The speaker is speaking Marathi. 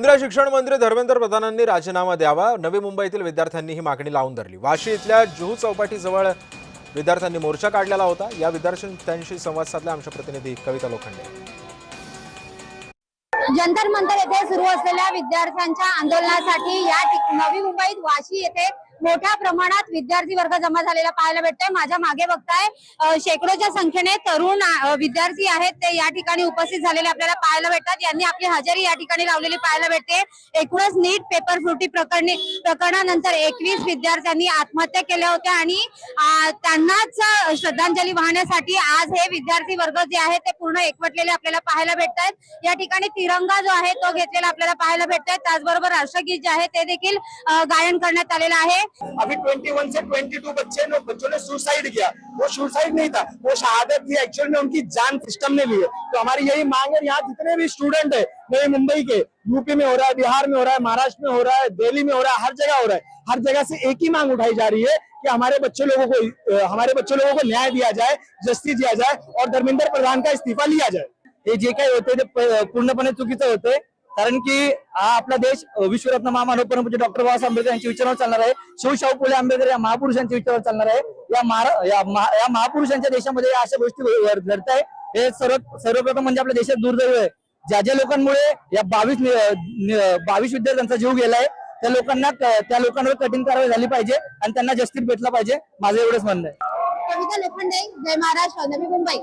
केंद्रीय शिक्षण मंत्री धर्मेंद्र प्रधानांनी राजीनामा द्यावा। नवी मुंबईतील विद्यार्थ्यांनी ही मागणी लावून धरली। वाशी इथल्या जुहू चौपाटीजवळ विद्यार्थ्यांनी मोर्चा काढलेला होता। या विद्यार्थ्यांशी संवाद साधला आमचे प्रतिनिधी कविता लोखंडे। जंतर मंतर येथे सुरू असलेल्या विद्यार्थ्यांच्या आंदोलनासाठी नवी मुंबईत वाशी येथे मोठ्या प्रमाणात विद्यार्थी वर्ग जमा झालेला पाहायला भेटतोय। माझ्या मागे बघताय शेकडोच्या संख्येने तरुण विद्यार्थी आहेत, ते या ठिकाणी उपस्थित झालेले आपल्याला पाहायला भेटतात। यांनी आपली हजेरी या ठिकाणी लावलेली पाहायला भेटते। एकूणच नीट पेपर फुटी प्रकरणानंतर 21 विद्यार्थ्यांनी आत्महत्या केल्या होत्या आणि त्यांनाच श्रद्धांजली वाहण्यासाठी आज हे विद्यार्थी वर्ग जे आहे ते पूर्ण एकवटलेले आपल्याला पाहायला भेटतात। या ठिकाणी तिरंगा जो आहे तो घेतलेला आपल्याला पाहायला भेटतोय। त्याचबरोबर राष्ट्रगीत जे आहे ते देखील गायन करण्यात आलेलं आहे। अभी 21 से 22 बच्चों ने सुसाइड किया। वो सुसाइड नहीं था, वो शहादत थी। एक्चुअल में उनकी जान सिस्टम ने ली है। तो हमारी यही मांग है, यहाँ जितने भी स्टूडेंट है नई मुंबई के, यूपी में हो रहा है, बिहार में हो रहा है, महाराष्ट्र में हो रहा है, दिल्ली में हो रहा है, हर जगह हो रहा है। हर जगह से एक ही मांग उठाई जा रही है कि हमारे बच्चे लोगों को न्याय दिया जाए, जस्टिस दिया जाए और धर्मेंद्र प्रधान का इस्तीफा लिया जाए। हे जे काही होते ते पूर्णपणे चुकीचं होते, कारण की हा आपला देश विश्वरत्न महामानव परमपूज्य डॉक्टर बाबासाहेब आंबेडकर यांच्या विचारावर चालणार आहे। शिवशाहू फुले आंबेडकर या महापुरुषांच्या विचारावर चालणार आहे। या महापुरुषांच्या देशामध्ये अशा गोष्टी घडत आहे, हे सर्वप्रथम म्हणजे आपल्या देशात दुर्दैव आहे। ज्या लोकांमुळे या 22 विद्यार्थ्यांचा जीव गेलाय, त्या लोकांवर कठीण कारवाई झाली पाहिजे आणि त्यांना जस्टिस भेटला पाहिजे। माझं एवढंच म्हणणं आहे। कविता लोखंडे, जय महाराष्ट्र, नवी मुंबई।